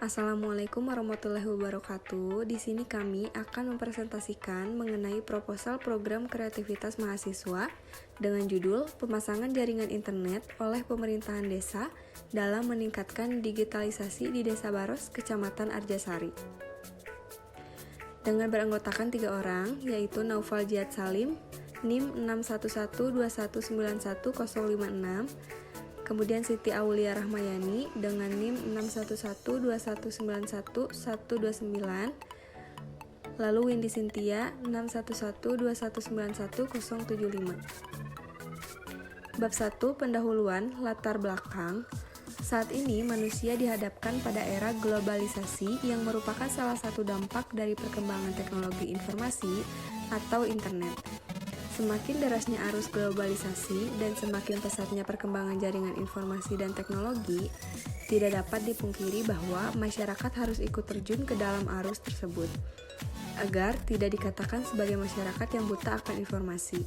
Assalamualaikum warahmatullahi wabarakatuh. Di sini kami akan mempresentasikan mengenai proposal program kreativitas mahasiswa dengan judul Pemasangan Jaringan Internet oleh Pemerintahan Desa dalam meningkatkan digitalisasi di Desa Baros, Kecamatan Arjasari. Dengan beranggotakan 3 orang, yaitu Naufal Jihad Salim, NIM 61121910056, kemudian Siti Aulia Rahmayani dengan NIM 61121911129, lalu Windy Cynthia 61121911075. Bab 1, pendahuluan latar belakang. Saat ini manusia dihadapkan pada era globalisasi yang merupakan salah satu dampak dari perkembangan teknologi informasi atau internet. Semakin derasnya arus globalisasi dan semakin pesatnya perkembangan jaringan informasi dan teknologi, tidak dapat dipungkiri bahwa masyarakat harus ikut terjun ke dalam arus tersebut, agar tidak dikatakan sebagai masyarakat yang buta akan informasi.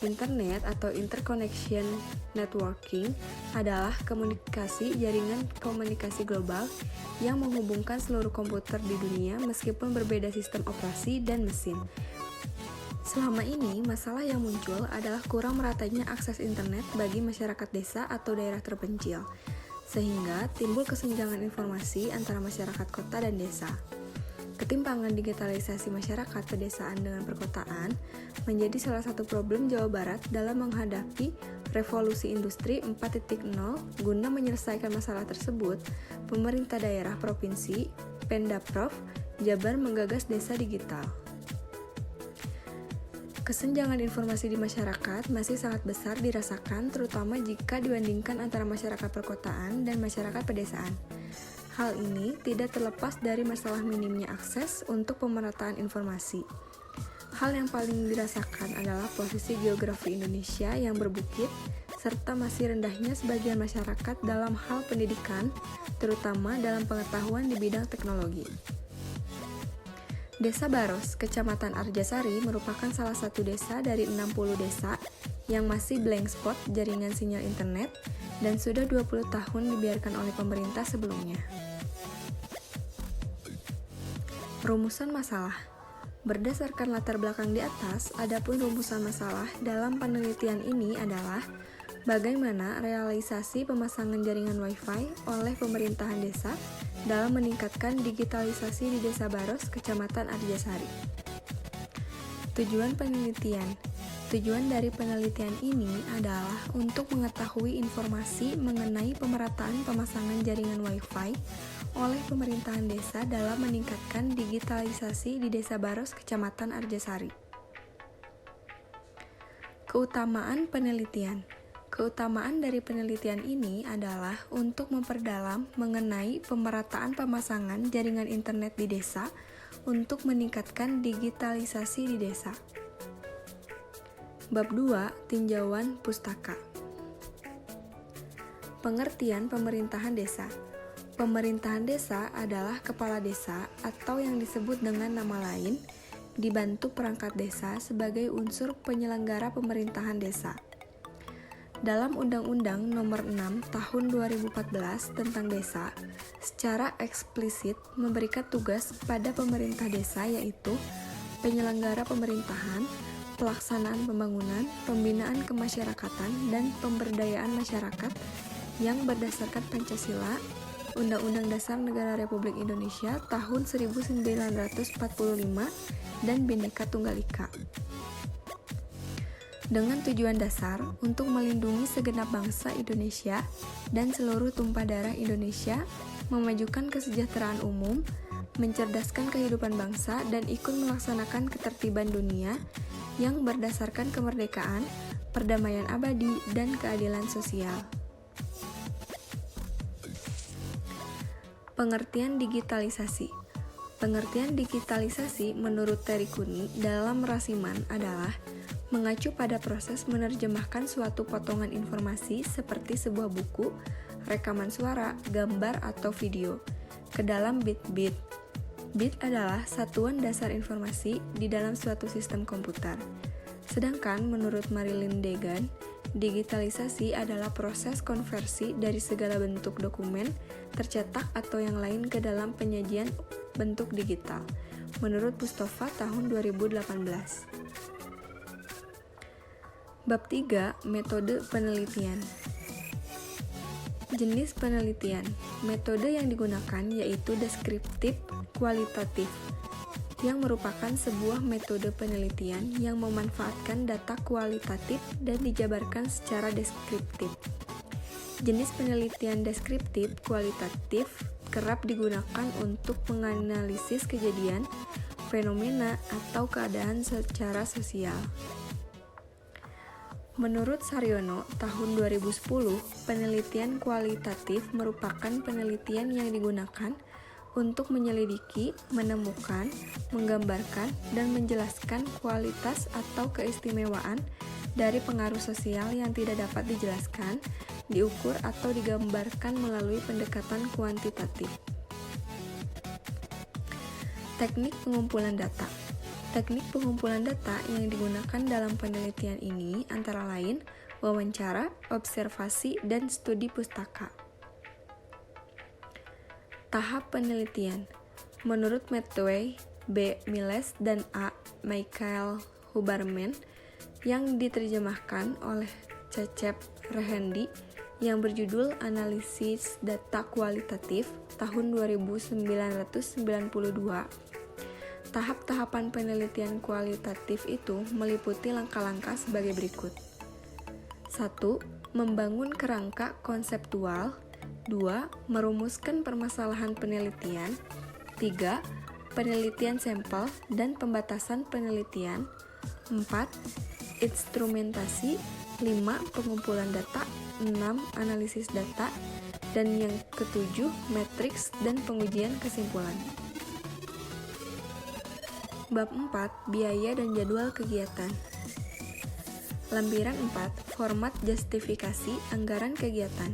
Internet atau interconnection networking adalah komunikasi jaringan komunikasi global yang menghubungkan seluruh komputer di dunia meskipun berbeda sistem operasi dan mesin. Selama ini, masalah yang muncul adalah kurang meratanya akses internet bagi masyarakat desa atau daerah terpencil, sehingga timbul kesenjangan informasi antara masyarakat kota dan desa. Ketimpangan digitalisasi masyarakat pedesaan dengan perkotaan menjadi salah satu problem Jawa Barat dalam menghadapi revolusi industri 4.0. Guna menyelesaikan masalah tersebut, pemerintah daerah provinsi, Pendaprov, Jabar menggagas desa digital. Kesenjangan informasi di masyarakat masih sangat besar dirasakan, terutama jika dibandingkan antara masyarakat perkotaan dan masyarakat pedesaan. Hal ini tidak terlepas dari masalah minimnya akses untuk pemerataan informasi. Hal yang paling dirasakan adalah posisi geografi Indonesia yang berbukit, serta masih rendahnya sebagian masyarakat dalam hal pendidikan, terutama dalam pengetahuan di bidang teknologi. Desa Baros, Kecamatan Arjasari merupakan salah satu desa dari 60 desa yang masih blank spot jaringan sinyal internet dan sudah 20 tahun dibiarkan oleh pemerintah sebelumnya. Rumusan masalah. Berdasarkan latar belakang di atas, adapun rumusan masalah dalam penelitian ini adalah bagaimana realisasi pemasangan jaringan Wi-Fi oleh pemerintahan desa dalam meningkatkan digitalisasi di Desa Baros, Kecamatan Arjasari. Tujuan penelitian. Tujuan dari penelitian ini adalah untuk mengetahui informasi mengenai pemerataan pemasangan jaringan Wi-Fi oleh pemerintahan desa dalam meningkatkan digitalisasi di Desa Baros, Kecamatan Arjasari. Keutamaan penelitian. Keutamaan dari penelitian ini adalah untuk memperdalam mengenai pemerataan pemasangan jaringan internet di desa untuk meningkatkan digitalisasi di desa. Bab 2, tinjauan pustaka. Pengertian pemerintahan desa. Pemerintahan desa adalah kepala desa atau yang disebut dengan nama lain, dibantu perangkat desa sebagai unsur penyelenggara pemerintahan desa. Dalam Undang-Undang Nomor 6 Tahun 2014 tentang Desa, secara eksplisit memberikan tugas pada pemerintah desa yaitu penyelenggara pemerintahan, pelaksanaan pembangunan, pembinaan kemasyarakatan, dan pemberdayaan masyarakat yang berdasarkan Pancasila, Undang-Undang Dasar Negara Republik Indonesia Tahun 1945, dan Bhinneka Tunggal Ika. Dengan tujuan dasar untuk melindungi segenap bangsa Indonesia dan seluruh tumpah darah Indonesia, memajukan kesejahteraan umum, mencerdaskan kehidupan bangsa, dan ikut melaksanakan ketertiban dunia yang berdasarkan kemerdekaan, perdamaian abadi, dan keadilan sosial. Pengertian digitalisasi. Pengertian digitalisasi menurut Terry Kuni dalam rasiman adalah mengacu pada proses menerjemahkan suatu potongan informasi seperti sebuah buku, rekaman suara, gambar, atau video ke dalam bit-bit. Bit adalah satuan dasar informasi di dalam suatu sistem komputer. Sedangkan menurut Marilyn Degan, Digitalisasi adalah proses konversi dari segala bentuk dokumen, tercetak atau yang lain ke dalam penyajian bentuk digital. Menurut Mustafa tahun 2018. Bab 3, metode penelitian. Jenis penelitian. Metode yang digunakan yaitu deskriptif kualitatif, yang merupakan sebuah metode penelitian yang memanfaatkan data kualitatif dan dijabarkan secara deskriptif. Jenis penelitian deskriptif kualitatif kerap digunakan untuk menganalisis kejadian, fenomena, atau keadaan secara sosial. Menurut Saryono, tahun 2010, penelitian kualitatif merupakan penelitian yang digunakan untuk menyelidiki, menemukan, menggambarkan, dan menjelaskan kualitas atau keistimewaan dari pengaruh sosial yang tidak dapat dijelaskan, diukur, atau digambarkan melalui pendekatan kuantitatif. Teknik pengumpulan data. Teknik pengumpulan data yang digunakan dalam penelitian ini antara lain wawancara, observasi, dan studi pustaka. Tahap penelitian. Menurut Matthew B. Miles dan A. Michael Huberman yang diterjemahkan oleh Cecep Rehendi yang berjudul Analisis Data Kualitatif tahun 1992, tahap-tahapan penelitian kualitatif itu meliputi langkah-langkah sebagai berikut. 1. Membangun kerangka konseptual. 2. Merumuskan permasalahan penelitian. 3. Penelitian sampel dan pembatasan penelitian. 4. Instrumentasi. 5. Pengumpulan data. 6. Analisis data. Dan yang ketujuh, matriks dan pengujian kesimpulan. Bab 4. Biaya dan jadwal kegiatan. Lampiran 4. Format justifikasi anggaran kegiatan.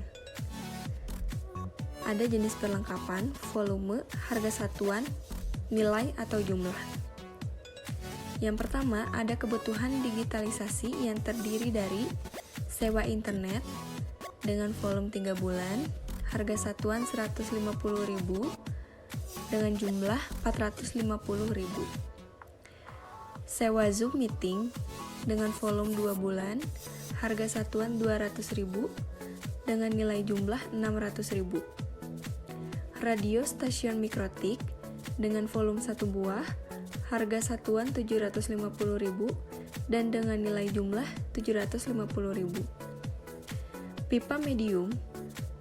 Ada jenis perlengkapan, volume, harga satuan, nilai atau jumlah. Yang pertama, ada kebutuhan digitalisasi yang terdiri dari sewa internet dengan volume 3 bulan, harga satuan 150.000 dengan jumlah 450.000. Sewa Zoom meeting dengan volume 2 bulan, harga satuan 200.000 dengan nilai jumlah 600.000. Radio stasiun mikrotik dengan volume 1 buah, harga satuan 750.000 dan dengan nilai jumlah 750.000. Pipa medium,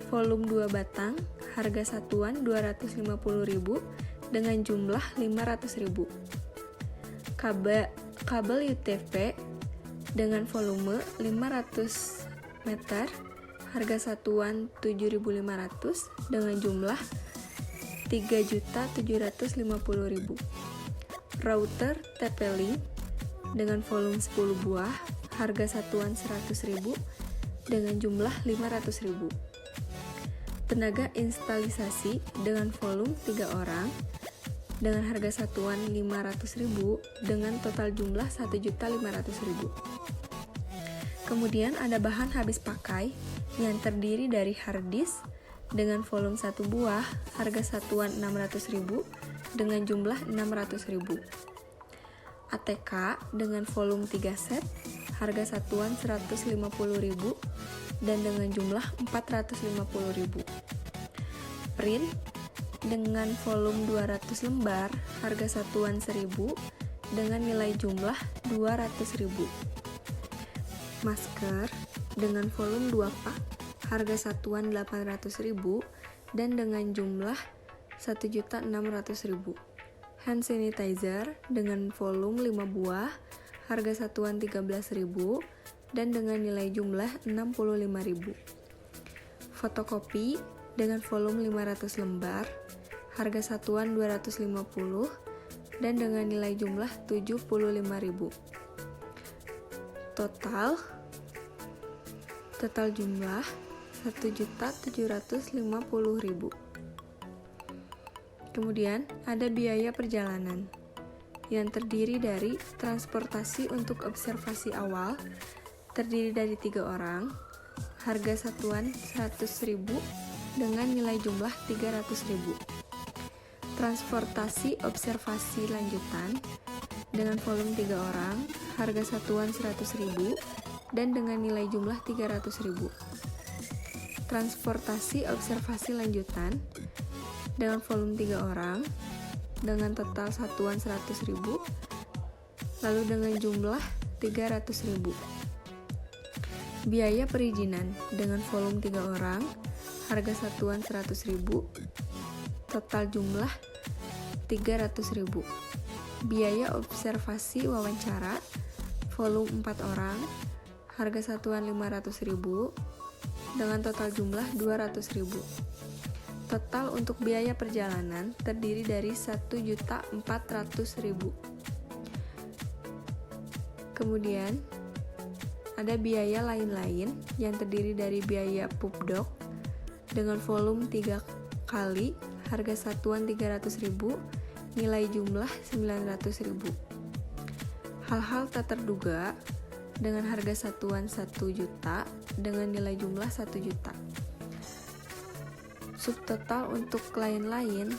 volume 2 batang, harga satuan 250.000 dengan jumlah 500.000. Kabel UTP dengan volume 500 meter, harga satuan 7.500 dengan jumlah 3.750.000. Router TP-Link dengan volume 10 buah, harga satuan 100.000 dengan jumlah 500.000. Tenaga instalisasi dengan volume 3 orang dengan harga satuan 500.000 dengan total jumlah 1.500.000. Kemudian ada bahan habis pakai yang terdiri dari hard disk dengan volume 1 buah, harga satuan 600.000 dengan jumlah 600.000. ATK dengan volume 3 set, harga satuan 150.000 dan dengan jumlah 450.000. Print dengan volume 200 lembar, harga satuan 1.000 dengan nilai jumlah 200.000. Masker dengan volume 2 pak, harga satuan 800.000 dan dengan jumlah 1.600.000. Hand sanitizer dengan volume 5 buah, harga satuan 13.000 dan dengan nilai jumlah 65.000. Fotokopi dengan volume 500 lembar, harga satuan 250 dan dengan nilai jumlah 75.000. Total jumlah 1.750.000. Kemudian ada biaya perjalanan yang terdiri dari transportasi untuk observasi awal, terdiri dari 3 orang, harga satuan 100.000 dengan nilai jumlah 300.000. Transportasi observasi lanjutan dengan volume 3 orang, harga satuan 100.000 dan dengan nilai jumlah 300.000. Transportasi observasi lanjutan dengan volume 3 orang dengan total satuan 100.000 lalu dengan jumlah 300.000. Biaya perizinan dengan volume 3 orang, harga satuan 100.000, total jumlah 300.000. Biaya observasi wawancara volume 4 orang, harga satuan 500.000 dengan total jumlah 200.000. Total untuk biaya perjalanan terdiri dari 1.400.000. Kemudian ada biaya lain-lain yang terdiri dari biaya pubdoc dengan volume 3 kali, harga satuan 300.000, nilai jumlah 900.000. Hal-hal tak terduga dengan harga satuan 1 juta dengan nilai jumlah 1 juta. Subtotal untuk lain-lain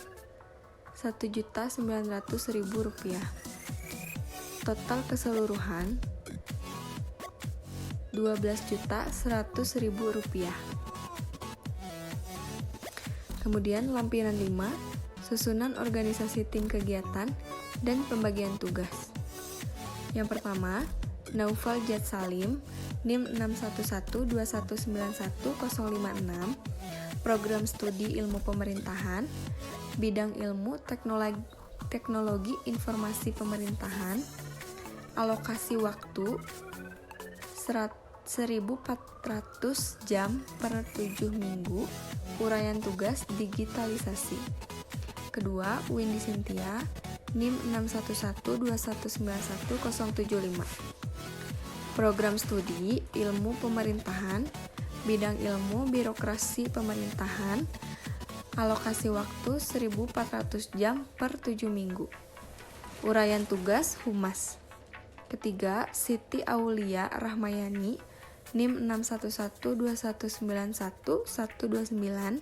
1.900.000 rupiah. Total keseluruhan 12.100.000 rupiah. Kemudian lampiran 5, susunan organisasi tim kegiatan dan pembagian tugas. Yang pertama, Naufal Jad Salim, NIM 61121910056, Program Studi Ilmu Pemerintahan, Bidang Ilmu Teknologi Informasi Pemerintahan, alokasi waktu 1.400 jam per 7 minggu, uraian tugas digitalisasi. Kedua, Windy Cynthia, NIM 61121910075. Program Studi Ilmu Pemerintahan, Bidang Ilmu Birokrasi Pemerintahan, alokasi waktu 1.400 jam per 7 minggu. Uraian tugas Humas. Ketiga, Siti Aulia Rahmayani, NIM 61121911129,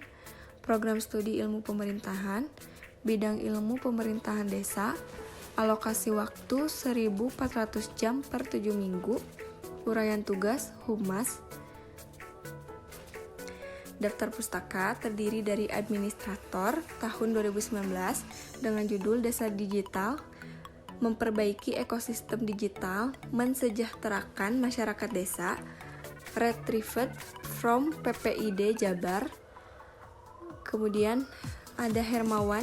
Program Studi Ilmu Pemerintahan, Bidang Ilmu Pemerintahan Desa, alokasi waktu 1.400 jam per 7 minggu, uraian tugas Humas. Daftar pustaka terdiri dari administrator tahun 2019 dengan judul Desa Digital, memperbaiki ekosistem digital, mensejahterakan masyarakat desa, retrieved from PPID Jabar. Kemudian ada Hermawan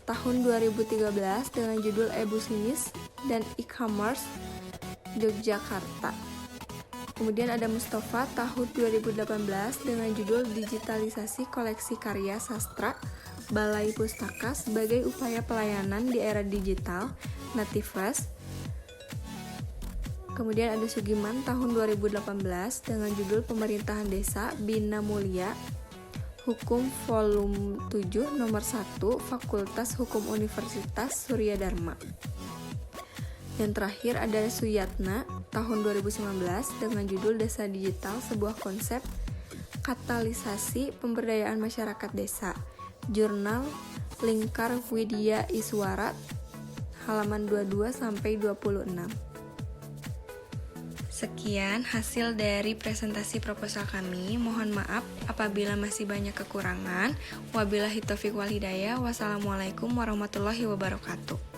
tahun 2013 dengan judul e-business dan e-commerce Yogyakarta. Kemudian ada Mustafa tahun 2018 dengan judul digitalisasi koleksi karya sastra Balai Pustaka sebagai upaya pelayanan di era digital Natives. Kemudian ada Sugiman tahun 2018 dengan judul Pemerintahan Desa Bina Mulia Hukum Volume 7 Nomor 1 Fakultas Hukum Universitas Surya Dharma. Yang terakhir ada Suyatna tahun 2019 dengan judul Desa Digital Sebuah Konsep Katalisasi Pemberdayaan Masyarakat Desa, Jurnal Lingkar Widya Iswara, halaman 22-26. Sekian hasil dari presentasi proposal kami. Mohon maaf apabila masih banyak kekurangan. Wabillahi taufiq wal hidayah. Wassalamualaikum warahmatullahi wabarakatuh.